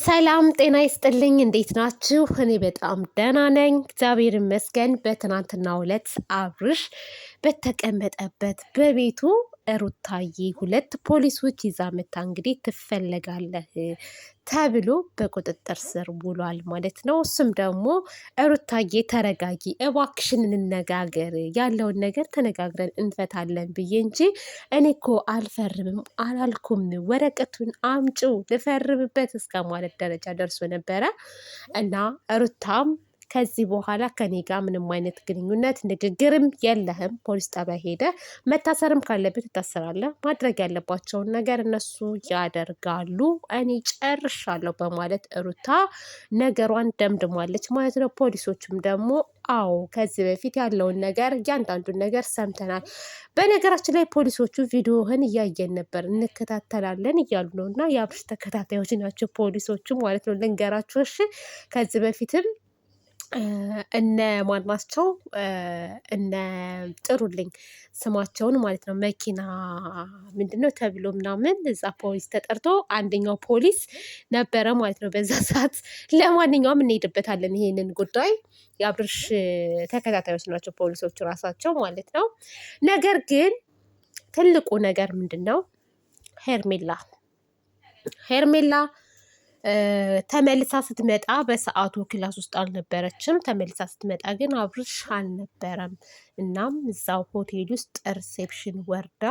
ሰላም ጤና ይስጥልኝ። እንዴት ናችሁ? እኔ በጣም ደህና ነኝ፣ እግዚአብሔር ይመስገን። በትናንትናው ዕለት አብርሽ በተቀመጠበት በቤቱ ሩታዬ ሁለት ፖሊሶች ይዛ መታ እንግዲህ ትፈለጋለህ ተብሎ በቁጥጥር ስር ውሏል ማለት ነው። እሱም ደግሞ ሩታዬ ተረጋጊ እባክሽን እንነጋገር፣ ያለውን ነገር ተነጋግረን እንፈታለን ብዬ እንጂ እኔ እኮ አልፈርምም አላልኩም፣ ወረቀቱን አምጪው ልፈርምበት እስከ ማለት ደረጃ ደርሶ ነበረ እና ሩታም ከዚህ በኋላ ከኔ ጋር ምንም አይነት ግንኙነት ንግግርም የለህም። ፖሊስ ጣቢያ ሄደ መታሰርም ካለበት ትታሰራለህ። ማድረግ ያለባቸውን ነገር እነሱ ያደርጋሉ። እኔ ጨርሻለሁ በማለት ሩታ ነገሯን ደምድሟለች ማለት ነው። ፖሊሶቹም ደግሞ አዎ ከዚህ በፊት ያለውን ነገር እያንዳንዱን ነገር ሰምተናል። በነገራችን ላይ ፖሊሶቹ ቪዲዮህን እያየን ነበር እንከታተላለን እያሉ ነው እና የአብርሽ ተከታታዮች ናቸው ፖሊሶቹ ማለት ነው። ልንገራችሁ እሺ። ከዚህ በፊትም እነ ማን ናቸው እነ ጥሩልኝ ስማቸውን ማለት ነው። መኪና ምንድነው ተብሎ ምናምን እዛ ፖሊስ ተጠርቶ አንደኛው ፖሊስ ነበረ ማለት ነው በዛ ሰዓት። ለማንኛውም እንሄድበታለን ይሄንን ጉዳይ። የአብርሽ ተከታታዮች ናቸው ፖሊሶቹ ራሳቸው ማለት ነው። ነገር ግን ትልቁ ነገር ምንድን ነው? ሄርሜላ ተመልሳ ስትመጣ በሰዓቱ ክላስ ውስጥ አልነበረችም። ተመልሳ ስትመጣ ግን አብርሽ አልነበረም። እናም እዛው ሆቴል ውስጥ ሪሴፕሽን ወርዳ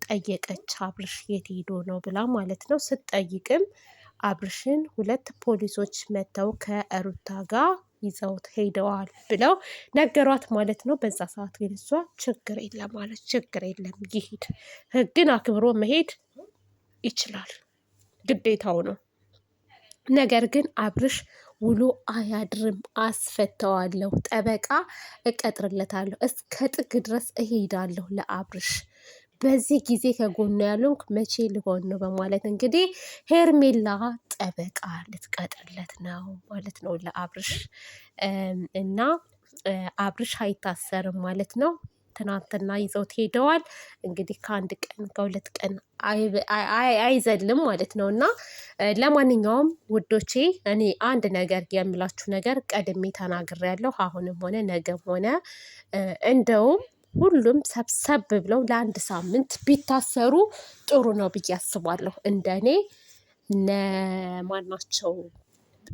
ጠየቀች፣ አብርሽ የት ሄዶ ነው ብላ ማለት ነው። ስትጠይቅም አብርሽን ሁለት ፖሊሶች መጥተው ከሩታ ጋር ይዘውት ሄደዋል ብለው ነገሯት ማለት ነው። በዛ ሰዓት ግን እሷ ችግር የለም ማለት ችግር የለም ይሄድ፣ ህግን አክብሮ መሄድ ይችላል፣ ግዴታው ነው። ነገር ግን አብርሽ ውሎ አያድርም፣ አስፈተዋለሁ፣ ጠበቃ እቀጥርለታለሁ፣ እስከ ጥግ ድረስ እሄዳለሁ ለአብርሽ፣ በዚህ ጊዜ ከጎኑ ያሉንክ መቼ ሊሆን ነው በማለት እንግዲህ ሄርሜላ ጠበቃ ልትቀጥርለት ነው ማለት ነው ለአብርሽ። እና አብርሽ አይታሰርም ማለት ነው። ትናንትና ይዘውት ሄደዋል። እንግዲህ ከአንድ ቀን ከሁለት ቀን አይዘልም ማለት ነው። እና ለማንኛውም ውዶቼ እኔ አንድ ነገር የምላችሁ ነገር ቀድሜ ተናግሬያለሁ። አሁንም ሆነ ነገም ሆነ እንደውም ሁሉም ሰብሰብ ብለው ለአንድ ሳምንት ቢታሰሩ ጥሩ ነው ብዬ አስባለሁ። እንደኔ እነ ማናቸው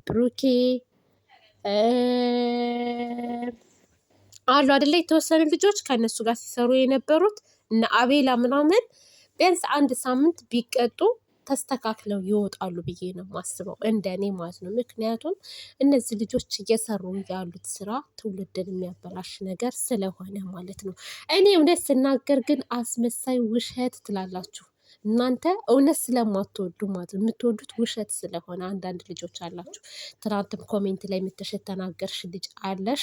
ብሩኬ አሉ አይደለ? የተወሰኑ ልጆች ከእነሱ ጋር ሲሰሩ የነበሩት እነ አቤላ ምናምን ቢያንስ አንድ ሳምንት ቢቀጡ ተስተካክለው ይወጣሉ ብዬ ነው የማስበው፣ እንደኔ ማለት ነው። ምክንያቱም እነዚህ ልጆች እየሰሩ ያሉት ስራ ትውልድን የሚያበላሽ ነገር ስለሆነ ማለት ነው። እኔ እውነት ስናገር ግን አስመሳይ ውሸት ትላላችሁ እናንተ እውነት ስለማትወዱ ማለት ነው። የምትወዱት ውሸት ስለሆነ አንዳንድ ልጆች አላችሁ። ትናንትም ኮሜንት ላይ የምትሸት ተናገርሽ ልጅ አለሽ።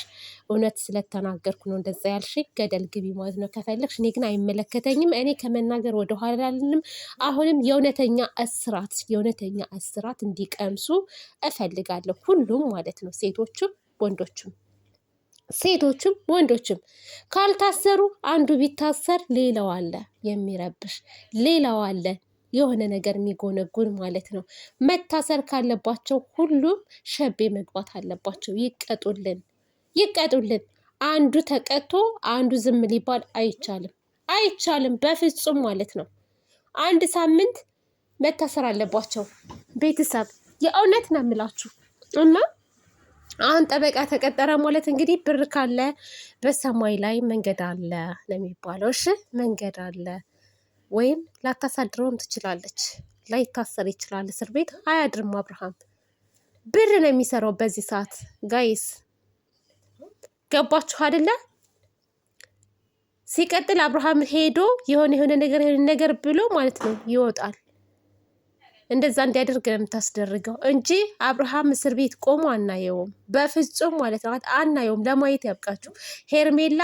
እውነት ስለተናገርኩ ነው እንደዛ ያልሽ፣ ገደል ግቢ ማለት ነው ከፈለግሽ። እኔ ግን አይመለከተኝም። እኔ ከመናገር ወደ ኋላ አልልም። አሁንም የእውነተኛ እስራት እንዲቀምሱ እፈልጋለሁ፣ ሁሉም ማለት ነው፣ ሴቶችም ወንዶችም ካልታሰሩ፣ አንዱ ቢታሰር ሌላው አለ የሚረብሽ፣ ሌላው አለ የሆነ ነገር የሚጎነጉን ማለት ነው። መታሰር ካለባቸው ሁሉም ሸቤ መግባት አለባቸው። ይቀጡልን። አንዱ ተቀጥቶ አንዱ ዝም ሊባል አይቻልም በፍጹም ማለት ነው። አንድ ሳምንት መታሰር አለባቸው ቤተሰብ፣ የእውነት ነው የምላችሁ። እና አሁን ጠበቃ ተቀጠረ ማለት እንግዲህ ብር ካለ በሰማይ ላይ መንገድ አለ ነው የሚባለው። እሺ መንገድ አለ። ወይም ላታሳድረውም ትችላለች፣ ላይታሰር ይችላል። እስር ቤት አያድርም። አብርሃም ብር ነው የሚሰራው በዚህ ሰዓት። ጋይስ ገባችሁ አይደለ? ሲቀጥል አብርሃም ሄዶ የሆነ ነገር ብሎ ማለት ነው ይወጣል። እንደዛ እንዲያደርግ ነው የምታስደርገው እንጂ አብርሃም እስር ቤት ቆሞ አናየውም፣ በፍጹም ማለት ነው አናየውም። ለማየት ያብቃችሁ። ሄርሜላ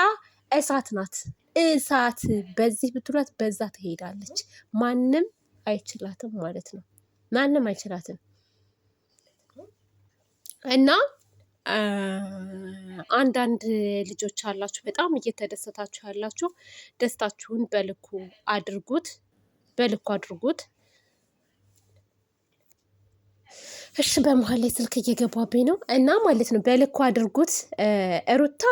እሳት ናት፣ እሳት። በዚህ ብትሏት በዛ ትሄዳለች። ማንም አይችላትም ማለት ነው፣ ማንም አይችላትም። እና አንዳንድ ልጆች አላችሁ በጣም እየተደሰታችሁ ያላችሁ፣ ደስታችሁን በልኩ አድርጉት። እሺ በመሀል ላይ ስልክ እየገባብኝ ነው እና ማለት ነው በልኩ አድርጉት። ሩታ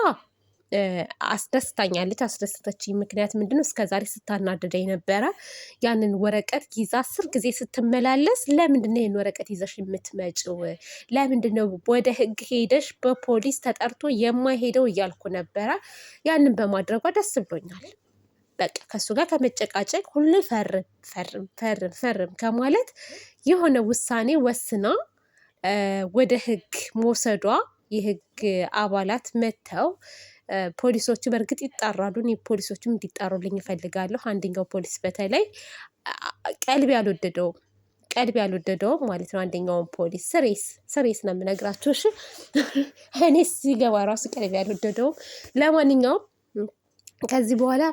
አስደስታኛለች፣ አስደሰተችኝ። ምክንያት ምንድነው እስከዛሬ ስታናድደኝ ነበረ። ያንን ወረቀት ይዛ 10 ጊዜ ስትመላለስ ለምንድነው ይህን ወረቀት ይዘሽ የምትመጪው? ለምንድነው ወደ ህግ ሄደሽ በፖሊስ ተጠርቶ የማይሄደው እያልኩ ነበረ። ያንን በማድረጓ ደስ ብሎኛል። በቃ ከሱ ጋር ከመጨቃጨቅ ሁሌ ፈርም ፈርም ፈርም ፈርም ከማለት የሆነ ውሳኔ ወስና ወደ ህግ መውሰዷ፣ የህግ አባላት መጥተው ፖሊሶቹ በእርግጥ ይጣራሉ። እኔ ፖሊሶቹም እንዲጣሩልኝ እፈልጋለሁ። አንደኛው ፖሊስ በተለይ ቀልብ ያልወደደውም ማለት ነው። አንደኛውን ፖሊስ ስሬስ ነው የምነግራችሁ። እሺ እኔ ሲገባ ራሱ ቀልብ ያልወደደውም። ለማንኛውም ከዚህ በኋላ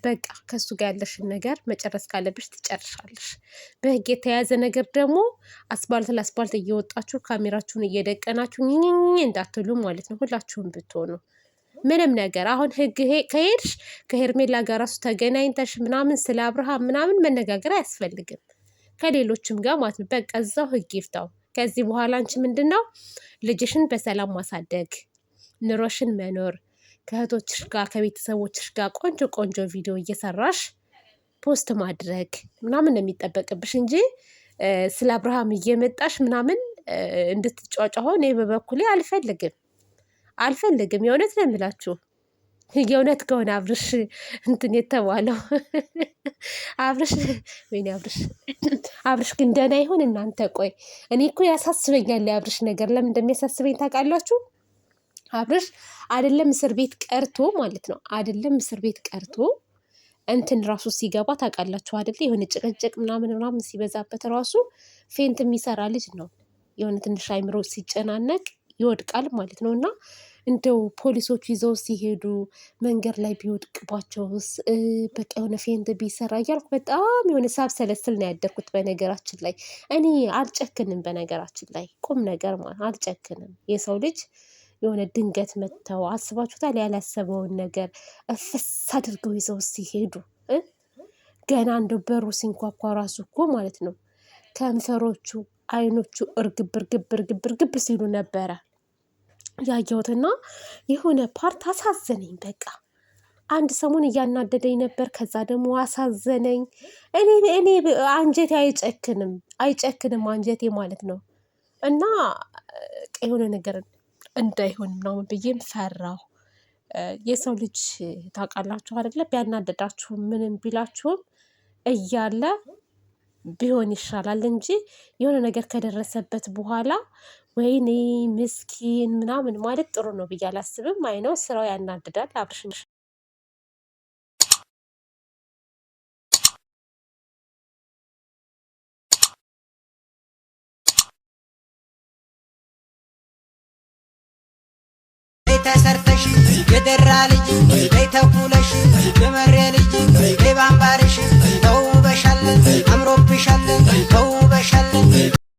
በቃ ከሱ ጋር ያለሽን ነገር መጨረስ ካለብሽ ትጨርሻለሽ። በህግ የተያዘ ነገር ደግሞ አስፓልት ለአስፓልት እየወጣችሁ ካሜራችሁን እየደቀናችሁ እንዳትሉ ማለት ነው። ሁላችሁም ብትሆኑ ምንም ነገር አሁን ህግ ከሄድሽ ከሄርሜላ ጋር ራሱ ተገናኝተሽ ምናምን ስለ አብርሃም ምናምን መነጋገር አያስፈልግም፣ ከሌሎችም ጋር ማለት ነው። በቃ እዛው ህግ ይፍታው። ከዚህ በኋላ አንቺ ምንድን ነው ልጅሽን በሰላም ማሳደግ፣ ኑሮሽን መኖር፣ ከእህቶችሽ ጋር ከቤተሰቦችሽ ጋር ቆንጆ ቆንጆ ቪዲዮ እየሰራሽ ፖስት ማድረግ ምናምን ነው የሚጠበቅብሽ እንጂ ስለ አብርሃም እየመጣሽ ምናምን እንድትጫጫሆ እኔ በበኩሌ አልፈልግም። የእውነት ነው የምላችሁ። የእውነት ከሆነ አብርሽ እንትን የተባለው አብርሽ ግን ደህና ይሁን እናንተ። ቆይ እኔ እኮ ያሳስበኛል የአብርሽ ነገር። ለምን እንደሚያሳስበኝ ታውቃላችሁ? አብርሽ አይደለም እስር ቤት ቀርቶ ማለት ነው፣ አይደለም እስር ቤት ቀርቶ እንትን ራሱ ሲገባ ታውቃላችሁ አይደለ? የሆነ ጭቅጭቅ ምናምን ሲበዛበት ራሱ ፌንት የሚሰራ ልጅ ነው። የሆነ ትንሽ አይምሮ ሲጨናነቅ ይወድቃል ማለት ነው። እና እንደው ፖሊሶቹ ይዘው ሲሄዱ መንገድ ላይ ቢወድቅባቸውስ፣ በቃ የሆነ ፌንት ቢሰራ እያልኩ በጣም የሆነ ሳብሰለስል ነው ያደርኩት። በነገራችን ላይ እኔ አልጨክንም፣ በነገራችን ላይ ቁም ነገር ማለት አልጨክንም። የሰው ልጅ የሆነ ድንገት መጥተው አስባችሁታል? ያላሰበውን ነገር እፍስ አድርገው ይዘው ሲሄዱ ገና እንደው በሩ ሲንኳኳ ራሱ እኮ ማለት ነው ከንፈሮቹ አይኖቹ እርግብ ሲሉ ነበረ ያየሁትና የሆነ ፓርት አሳዘነኝ። በቃ አንድ ሰሞን እያናደደኝ ነበር፣ ከዛ ደግሞ አሳዘነኝ። እኔ አንጀቴ አይጨክንም አንጀቴ ማለት ነው። እና የሆነ ነገር እንዳይሆን ምናምን ብዬም ፈራሁ። የሰው ልጅ ታውቃላችሁ አይደለ? ቢያናደዳችሁም ምንም ቢላችሁም እያለ ቢሆን ይሻላል እንጂ የሆነ ነገር ከደረሰበት በኋላ ወይኔ ምስኪን ምናምን ማለት ጥሩ ነው ብዬ አላስብም። አይ ነው ስራው ያናድዳል። አብርሽ ተሰርተሽ የደራ ልጅ